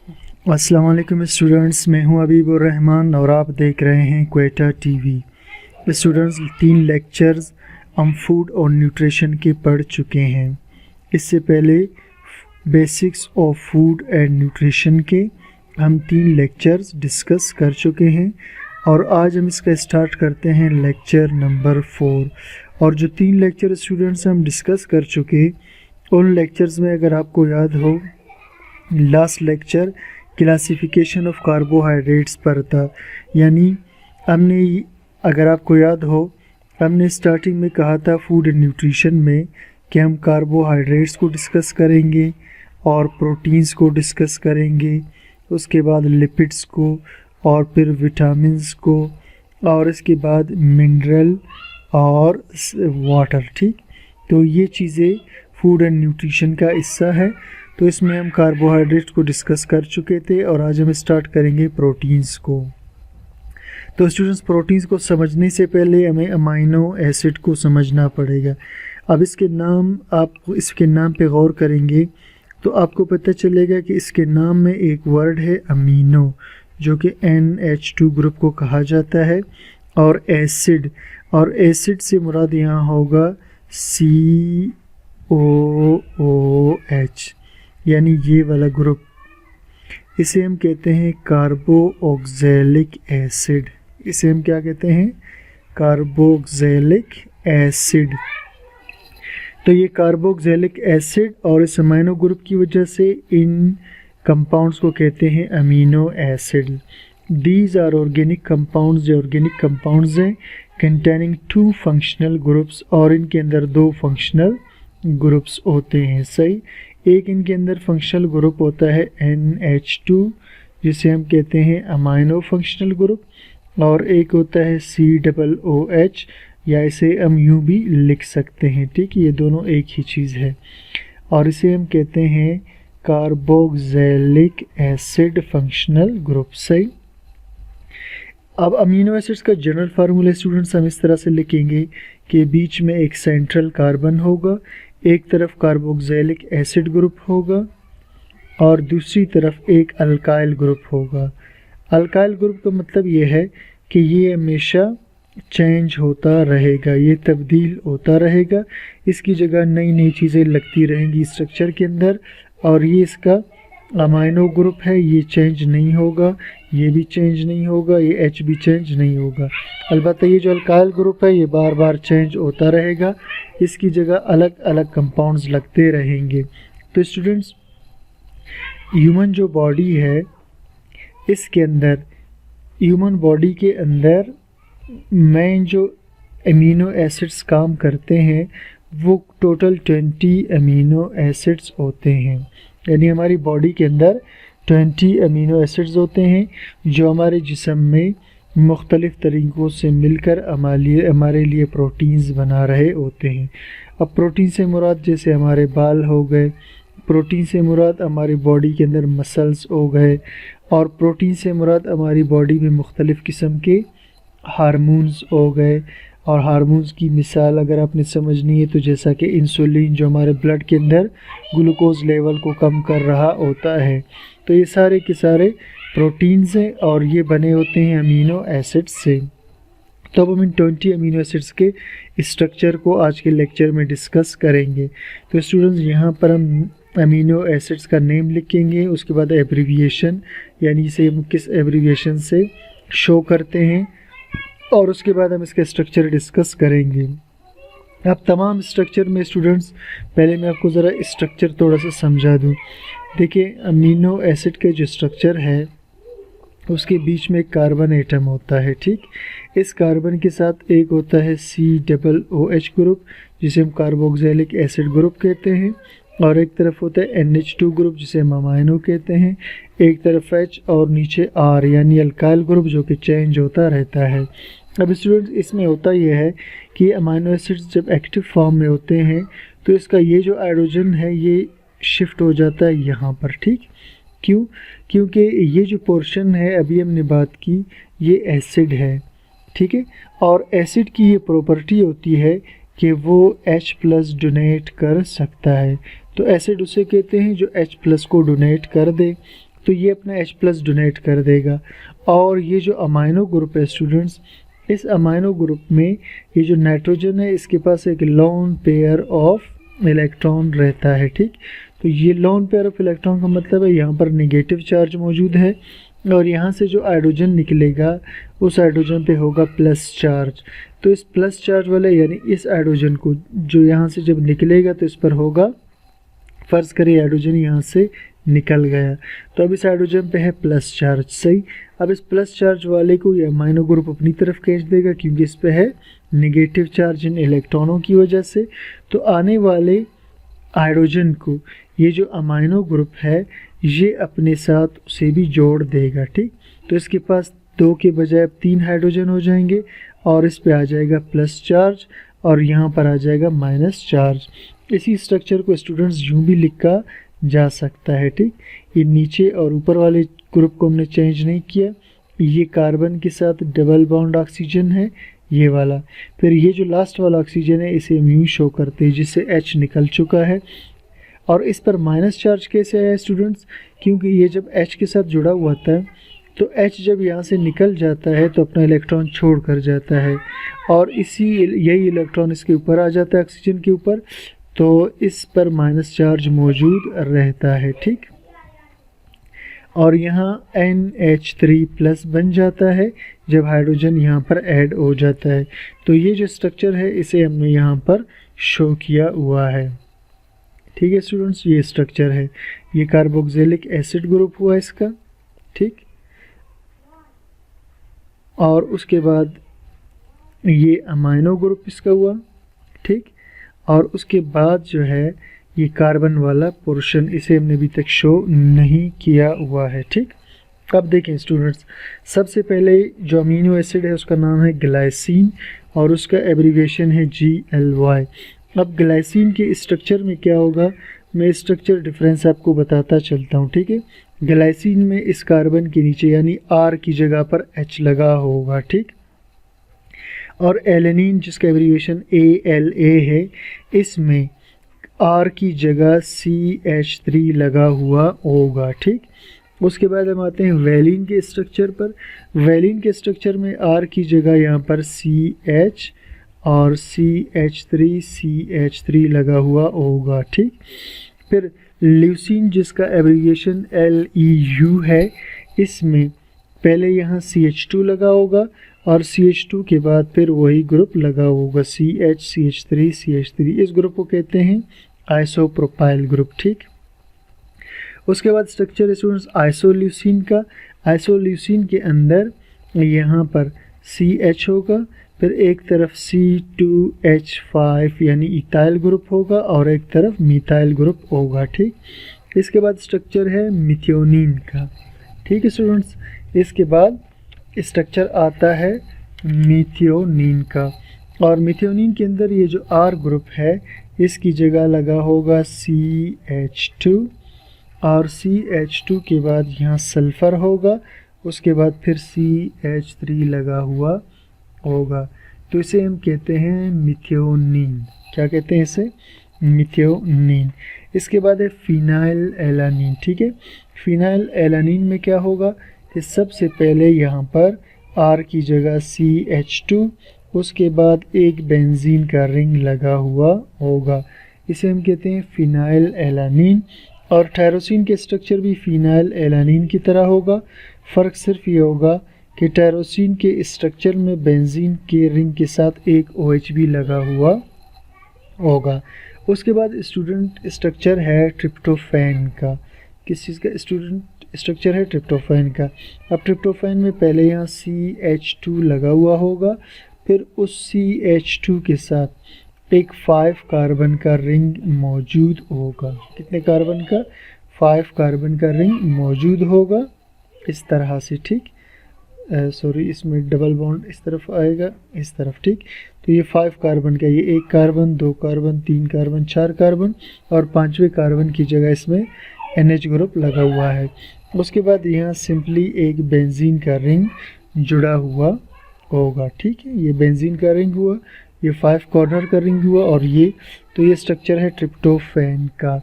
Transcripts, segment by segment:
अस्सलाम वालेकुम स्टूडेंट्स, मैं हूं हबीबुर रहमान और आप देख रहे हैं क्वेटा टीवी। स्टूडेंट्स, 3 लेक्चर्स हम फूड और न्यूट्रिशन के पढ़ चुके हैं। इससे पहले basics of food and nutrition के हम 3 लेक्चर्स डिस्कस कर चुके हैं और आज हम इसका स्टार्ट करते हैं लेक्चर नंबर 4। और जो 3 लेक्चर स्टूडेंट्स हम डिस्कस कर चुके, उन लेक्चर्स में अगर आपको याद हो, last lecture classification of carbohydrates पर था। यानी हमने, अगर आपको याद हो, हमने स्टार्टिंग में कहा था फूड एंड न्यूट्रिशन में कि हम कार्बोहाइड्रेट्स को डिस्कस करेंगे और प्रोटीन्स को डिस्कस करेंगे, उसके बाद लिपिड्स को और फिर विटामिन्स को और इसके बाद मिनरल और वाटर। ठीक, तो ये चीज़ें फूड एंड न्यूट्रिशन का हिस्सा है। तो इसमें हम कार्बोहाइड्रेट्स को डिस्कस कर चुके थे और आज हम स्टार्ट करेंगे प्रोटीन्स को। तो स्टूडेंट्स, प्रोटीन्स को समझने से पहले हमें अमाइनो एसिड को समझना पड़ेगा। अब इसके नाम पे गौर करेंगे तो आपको पता चलेगा कि इसके नाम में एक वर्ड है अमीनो, जो कि NH2 ग्रुप को कहा जाता है, और एसिड से मुराद यहाँ होगा COOH, यानी ये वाला ग्रुप। इसे हम कहते हैं कार्बोक्सिलिक एसिड। इसे हम क्या कहते हैं? Carboxylic acid. तो ये कार्बोक्सिलिक एसिड और इस अमीनो ग्रुप की वजह से इन कंपाउंड्स को कहते हैं amino acid. These are organic compounds. ये ऑर्गेनिक कंपाउंड्स हैं कंटेनिंग 2 फंक्शनल ग्रुप्स, और इनके अंदर 2 फंक्शनल ग्रुप्स होते हैं। सही, एक इनके अंदर फंक्शनल ग्रुप होता है NH2, जिसे हम कहते हैं अमाइनो फंक्शनल ग्रुप, और एक होता है COOH, या इसे हम यूँ भी लिख सकते हैं। ठीक, ये दोनों एक ही चीज़ है और इसे हम कहते हैं कार्बोक्सिलिक एसिड फंक्शनल ग्रुप। सही, अब अमीनो एसिड्स का जनरल फार्मूला स्टूडेंट्स हम इस तरह से लिखेंगे कि बीच में एक सेंट्रल कार्बन होगा, एक तरफ कार्बोक्सिलिक एसिड ग्रुप होगा और दूसरी तरफ एक अल्काइल ग्रुप होगा। अल्काइल ग्रुप का मतलब ये है कि ये हमेशा चेंज होता रहेगा, ये तब्दील होता रहेगा, इसकी जगह नई नई चीज़ें लगती रहेंगी स्ट्रक्चर के अंदर। और ये इसका अमाइनो ग्रुप है, ये चेंज नहीं होगा, ये भी चेंज नहीं होगा, ये H भी चेंज नहीं होगा। अलबत्ता ये जो अल्काइल ग्रुप है ये बार बार चेंज होता रहेगा, इसकी जगह अलग अलग कंपाउंड्स लगते रहेंगे। तो स्टूडेंट्स, ह्यूमन जो बॉडी है, इसके अंदर, ह्यूमन बॉडी के अंदर मेन जो अमीनो एसिड्स काम करते हैं वो टोटल 20 अमीनो एसिड्स होते हैं। यानी हमारी बॉडी के अंदर 20 अमीनो एसिड्स होते हैं जो हमारे जिस्म में मुख्तलिफ़ तरीक़ों से मिलकर हमारे लिए प्रोटीन्स बना रहे होते हैं। अब प्रोटीन से मुराद जैसे हमारे बाल हो गए, प्रोटीन से मुराद हमारी बॉडी के अंदर मसल्स हो गए, और प्रोटीन से मुराद हमारी बॉडी में मुख्तलिफ़ किस्म के हार्मोन्स हो गए। और हार्मोन्स की मिसाल अगर आपने समझनी है तो जैसा कि इंसुलिन, जो हमारे ब्लड के अंदर ग्लूकोज लेवल को कम कर रहा होता है। तो ये सारे के सारे प्रोटीन्स हैं और ये बने होते हैं अमीनो एसिड से। तो अब हम इन 20 अमीनो एसिड्स के स्ट्रक्चर को आज के लेक्चर में डिस्कस करेंगे। तो स्टूडेंट्स, यहाँ पर हम अमीनो एसिड्स का नेम लिखेंगे, उसके बाद एब्रीविएशन, यानी इसे हम किस एब्रीविएशन से शो करते हैं, और उसके बाद हम इसका स्ट्रक्चर डिस्कस करेंगे। अब तमाम स्ट्रक्चर में स्टूडेंट्स, पहले मैं आपको ज़रा स्ट्रक्चर थोड़ा सा समझा दूँ। देखिए, अमीनो एसिड का जो स्ट्रक्चर है उसके बीच में एक कार्बन एटम होता है। ठीक, इस कार्बन के साथ एक होता है COOH ग्रुप, जिसे हम कार्बोक्सिलिक एसिड ग्रुप कहते हैं, और एक तरफ होता है NH2 ग्रुप, जिसे हम अमाइनो कहते हैं, एक तरफ H और नीचे R, यानी अल्काइल ग्रुप, जो कि चेंज होता रहता है। अब स्टूडेंट्स, इसमें होता यह है कि अमाइनो एसिड्स जब एक्टिव फॉर्म में होते हैं तो इसका ये जो हाइड्रोजन है ये शिफ्ट हो जाता है यहाँ पर। ठीक, क्यों? क्योंकि ये जो पोर्शन है अभी हमने बात की, ये एसिड है। ठीक है, और एसिड की ये प्रॉपर्टी होती है कि वो H+ डोनेट कर सकता है। तो एसिड उसे कहते हैं जो H+ को डोनेट कर दे। तो ये अपना H+ डोनेट कर देगा। और ये जो अमाइनो ग्रुप है स्टूडेंट्स, इस अमाइनो ग्रुप में ये जो नाइट्रोजन है इसके पास एक लोन पेयर ऑफ इलेक्ट्रॉन रहता है, ठीक। तो ये लोन पेयर ऑफ इलेक्ट्रॉन का मतलब है यहाँ पर नेगेटिव चार्ज मौजूद है और यहाँ से जो हाइड्रोजन निकलेगा उस हाइड्रोजन पे होगा प्लस चार्ज। तो इस प्लस चार्ज वाले यानी इस हाइड्रोजन को जो यहाँ से जब निकलेगा तो इस पर होगा, फ़र्ज़ करिए हाइड्रोजन यहाँ से निकल गया, तो अब इस हाइड्रोजन पे है प्लस चार्ज, सही। अब इस प्लस चार्ज वाले को ये अमाइनो ग्रुप अपनी तरफ खींच देगा क्योंकि इस पे है नेगेटिव चार्ज इन इलेक्ट्रॉनों की वजह से। तो आने वाले हाइड्रोजन को ये जो अमाइनो ग्रुप है ये अपने साथ उसे भी जोड़ देगा, ठीक। तो इसके पास 2 के बजाय अब 3 हाइड्रोजन हो जाएंगे और इस पे आ जाएगा प्लस चार्ज और यहाँ पर आ जाएगा माइनस चार्ज। इसी स्ट्रक्चर को स्टूडेंट्स यूँ भी लिखा जा सकता है, ठीक। ये नीचे और ऊपर वाले ग्रुप को हमने चेंज नहीं किया। ये कार्बन के साथ डबल बॉन्ड ऑक्सीजन है ये वाला, फिर ये जो लास्ट वाला ऑक्सीजन है इसे हम यूँ शो करते हैं जिससे H निकल चुका है। और इस पर माइनस चार्ज कैसे आया स्टूडेंट्स, क्योंकि ये जब H के साथ जुड़ा हुआ था तो H जब यहाँ से निकल जाता है तो अपना इलेक्ट्रॉन छोड़ कर जाता है और यही इलेक्ट्रॉन इसके ऊपर आ जाता है ऑक्सीजन के ऊपर, तो इस पर माइनस चार्ज मौजूद रहता है, ठीक। और यहाँ NH3+ बन जाता है जब हाइड्रोजन यहाँ पर ऐड हो जाता है। तो ये जो स्ट्रक्चर है इसे हमने यहाँ पर शो किया हुआ है, ठीक है स्टूडेंट्स। ये स्ट्रक्चर है, ये कार्बोक्सिलिक एसिड ग्रुप हुआ इसका, ठीक। और उसके बाद ये अमाइनो ग्रुप इसका हुआ, ठीक। और उसके बाद जो है ये कार्बन वाला पोर्शन, इसे हमने अभी तक शो नहीं किया हुआ है, ठीक। अब देखें स्टूडेंट्स, सबसे पहले जो अमीनो एसिड है उसका नाम है ग्लाइसिन और उसका एब्रीविएशन है GLY। अब ग्लाइसिन के स्ट्रक्चर में क्या होगा, मैं स्ट्रक्चर डिफरेंस आपको बताता चलता हूँ, ठीक है। ग्लाइसिन में इस कार्बन के नीचे यानी R की जगह पर H लगा होगा, ठीक। और एलेनिन जिसका एब्रीविएशन ALA है, इसमें R की जगह CH3 लगा हुआ होगा, ठीक। उसके बाद हम आते हैं वैलिन के स्ट्रक्चर पर। वैलिन के स्ट्रक्चर में R की जगह यहाँ पर CH और CH3 लगा हुआ होगा, ठीक। फिर ल्यूसीन जिसका एब्रीविएशन LEU है, इसमें पहले यहाँ CH2 लगा होगा और CH2 के बाद फिर वही ग्रुप लगा होगा CH3 इस ग्रुप को कहते हैं आइसोप्रोपाइल ग्रुप, ठीक। उसके बाद स्ट्रक्चर स्टूडेंट्स आइसोल्यूसिन का। आइसोल्यूसिन के अंदर यहाँ पर CH होगा, फिर एक तरफ C2H5 यानी इथाइल ग्रुप होगा और एक तरफ मिथाइल ग्रुप होगा, ठीक। इसके बाद स्ट्रक्चर है मिथियोनिन का, ठीक है स्टूडेंट्स। इसके बाद स्ट्रक्चर आता है मिथियोनिन का और मिथियोनिन के अंदर ये जो R ग्रुप है इसकी जगह लगा होगा CH2 और CH2 के बाद यहाँ सल्फ़र होगा, उसके बाद फिर CH3 लगा हुआ होगा, तो इसे हम कहते हैं मिथियोनिन। क्या कहते हैं इसे, मिथियोनिन। इसके बाद है फिनाइल एलानिन, ठीक है। फिनाइल एलानिन में क्या होगा कि सबसे पहले यहाँ पर R की जगह CH2, उसके बाद एक बेंजीन का रिंग लगा हुआ होगा, इसे हम कहते हैं फिनाइल एलानिन। और टायरोसिन के स्ट्रक्चर भी फिनाइल एलानिन की तरह होगा, फ़र्क सिर्फ ये होगा कि टायरोसिन के स्ट्रक्चर में बेंजीन के रिंग के साथ एक OH भी लगा हुआ होगा। उसके बाद स्टूडेंट स्ट्रक्चर है ट्रिप्टोफैन का। किस चीज़ का स्टूडेंट स्ट्रक्चर है, ट्रिप्टोफैन का। अब ट्रिप्टोफैन में पहले यहाँ CH2 लगा हुआ होगा, फिर उस CH2 के साथ एक 5 कार्बन का रिंग मौजूद होगा। कितने कार्बन का, 5 कार्बन का रिंग मौजूद होगा इस तरह से, ठीक। सॉरी, इसमें डबल बॉन्ड इस तरफ आएगा, इस तरफ, ठीक। तो ये 5 कार्बन का, ये 1 कार्बन, 2 कार्बन, 3 कार्बन, 4 कार्बन और 5वें कार्बन की जगह इसमें NH ग्रुप लगा हुआ है। उसके बाद यहाँ सिंपली एक बेंजीन का रिंग जुड़ा हुआ होगा, ठीक है। ये बेंजीन का रिंग हुआ, ये 5 कॉर्नर का रिंग हुआ और ये, तो ये स्ट्रक्चर है ट्रिप्टोफैन का।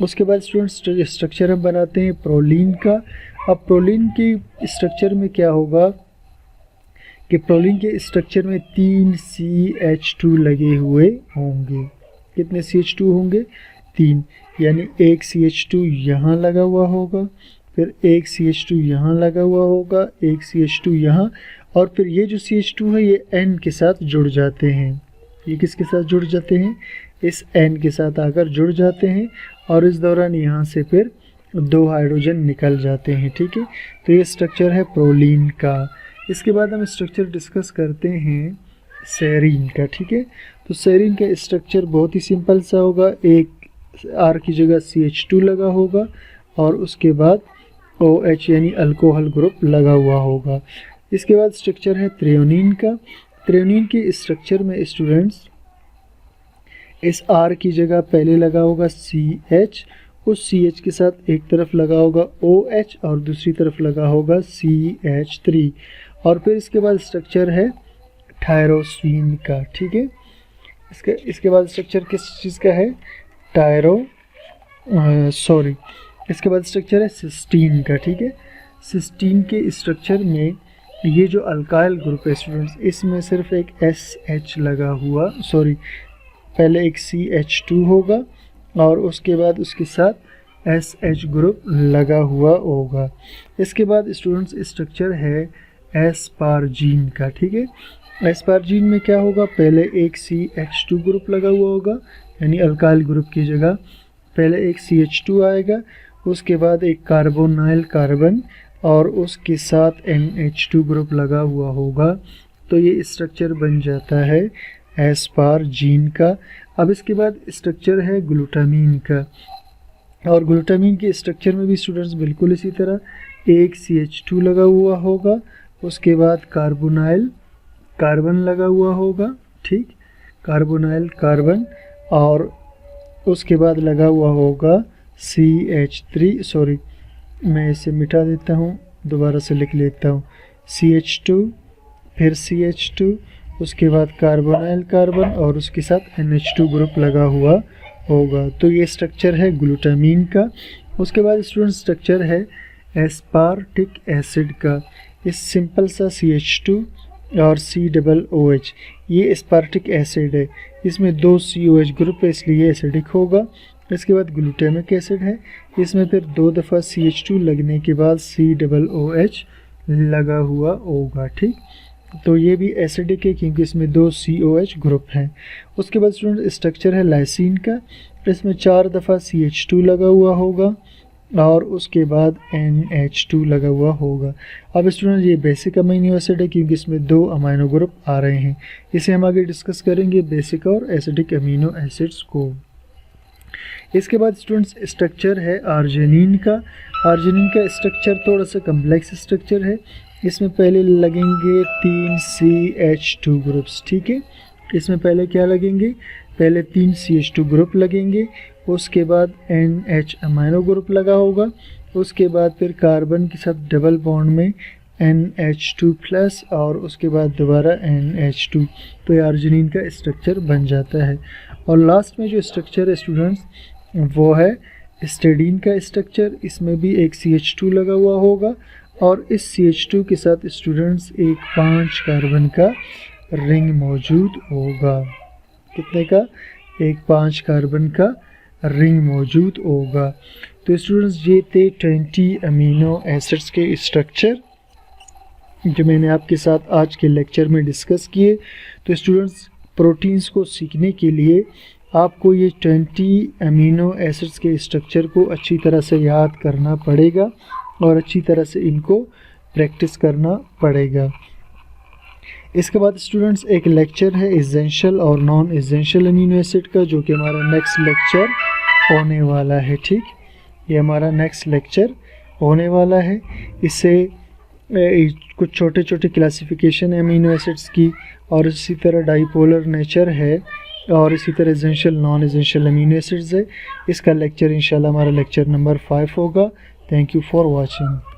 उसके बाद स्टूडेंट्स स्ट्रक्चर हम बनाते हैं प्रोलीन का। अब प्रोलीन के स्ट्रक्चर में क्या होगा कि प्रोलीन के स्ट्रक्चर में 3 CH2 लगे हुए होंगे। कितने CH2 होंगे? 3, यानी एक CH2 यहाँ लगा हुआ होगा, फिर एक CH2 यहाँ लगा हुआ होगा, एक CH2 यहाँ, और फिर ये जो CH2 है ये N के साथ जुड़ जाते हैं। ये किसके साथ जुड़ जाते हैं? इस N के साथ आकर जुड़ जाते हैं, और इस दौरान यहाँ से फिर 2 हाइड्रोजन निकल जाते हैं। ठीक है, तो ये स्ट्रक्चर है प्रोलीन का। इसके बाद हम स्ट्रक्चर डिस्कस करते हैं सेरीन का। ठीक है, तो सेरीन का स्ट्रक्चर बहुत ही सिंपल सा होगा। एक R की जगह CH2 लगा होगा, और उसके बाद OH यानी अल्कोहल ग्रुप लगा हुआ होगा। इसके बाद स्ट्रक्चर है थ्रेओनीन का। थ्रेओनीन के स्ट्रक्चर में स्टूडेंट्स इस R की जगह पहले लगा होगा CH, उस CH के साथ एक तरफ लगा होगा OH और दूसरी तरफ लगा होगा CH3, और फिर इसके बाद स्ट्रक्चर है टायरोसिन का। ठीक है, इसके बाद स्ट्रक्चर किस चीज़ का है? इसके बाद स्ट्रक्चर है सिस्टीन का। ठीक है, सिस्टीन के स्ट्रक्चर में ये जो अल्काइल ग्रुप है स्टूडेंट्स, इसमें सिर्फ एक SH लगा हुआ, पहले एक CH2 होगा और उसके बाद उसके साथ SH ग्रुप लगा हुआ होगा। इसके बाद स्टूडेंट्स स्ट्रक्चर है एस्पार्जीन का। ठीक है, एस्पार्जीन में क्या होगा? पहले एक CH2 ग्रुप लगा हुआ होगा, यानी अल्काइल ग्रुप की जगह पहले एक CH2 आएगा, उसके बाद एक कार्बोनाइल कार्बन और उसके साथ NH2 ग्रुप लगा हुआ होगा। तो ये स्ट्रक्चर बन जाता है एस्पार्जीन का। अब इसके बाद स्ट्रक्चर है ग्लूटामीन का, और ग्लूटामीन के स्ट्रक्चर में भी स्टूडेंट्स बिल्कुल इसी तरह एक CH2 लगा हुआ होगा, उसके बाद कार्बोनाइल कार्बन लगा हुआ होगा। ठीक, कार्बोनाइल कार्बन, और उसके बाद लगा हुआ होगा CH3, मैं इसे मिटा देता हूँ, दोबारा से लिख लेता हूँ, CH2, फिर CH2, उसके बाद कार्बोनाइल कार्बन और उसके साथ NH2 ग्रुप लगा हुआ होगा। तो ये स्ट्रक्चर है ग्लूटामीन का। उसके बाद स्टूडेंट स्ट्रक्चर है एस्पार्टिक एसिड का। इस सिंपल सा CH2 और COOH, ये एस्पार्टिक एसिड है, इसमें 2 COH ग्रुप है इसलिए एसिडिक होगा। इसके बाद ग्लूटामिक एसिड है, इसमें फिर 2 दफ़ा CH2 लगने के बाद COOH लगा हुआ होगा। ठीक, तो ये भी एसिडिक है क्योंकि इसमें 2 COH ग्रुप हैं। उसके बाद स्टूडेंट स्ट्रक्चर है लाइसिन का, इसमें 4 दफ़ा CH2 लगा हुआ होगा और उसके बाद NH2 लगा हुआ होगा। अब स्टूडेंट ये बेसिक अमीनो एसिड है क्योंकि इसमें 2 अमीनो ग्रुप आ रहे हैं। इसे हम आगे डिस्कस करेंगे बेसिक और एसिडिक अमीनो एसिड्स को। इसके बाद स्टूडेंट्स स्ट्रक्चर है आर्जिनिन का। आर्जिनिन का स्ट्रक्चर थोड़ा सा कम्प्लेक्स स्ट्रक्चर है, इसमें पहले लगेंगे 3 CH2 ग्रुप्स। ठीक है, इसमें पहले क्या लगेंगे? पहले 3 CH2 ग्रुप लगेंगे, उसके बाद NH अमीनो ग्रुप लगा होगा, उसके बाद फिर कार्बन के साथ डबल बॉन्ड में NH2+ और उसके बाद दोबारा NH2। तो ये आर्जिनिन का स्ट्रक्चर बन जाता है। और लास्ट में जो स्ट्रक्चर है स्टूडेंट्स वो है हिस्टिडीन का स्ट्रक्चर। इसमें भी एक CH2 लगा हुआ होगा और इस CH2 के साथ स्टूडेंट्स एक 5 कार्बन का रिंग मौजूद होगा। कितने का? एक 5 कार्बन का रिंग मौजूद होगा। तो स्टूडेंट्स ये थे 20 अमीनो एसिड्स के स्ट्रक्चर जो मैंने आपके साथ आज के लेक्चर में डिस्कस किए। तो स्टूडेंट्स प्रोटीन्स को सीखने के लिए आपको ये 20 अमीनो एसिड्स के स्ट्रक्चर को अच्छी तरह से याद करना पड़ेगा और अच्छी तरह से इनको प्रैक्टिस करना पड़ेगा। इसके बाद स्टूडेंट्स एक लेक्चर है एसेंशियल और नॉन एसेंशियल अमीनो एसिड का, जो कि हमारा नेक्स्ट लेक्चर होने वाला है। ठीक, ये हमारा नेक्स्ट लेक्चर होने वाला है। इससे कुछ छोटे छोटे क्लासिफिकेशन है अमीनो एसिड्स की, और इसी तरह डाइपोलर नेचर है, और इसी तरह essential non essential amino acids है। इसका लेक्चर इंशाल्लाह हमारा लेक्चर नंबर 5 होगा। Thank you for watching.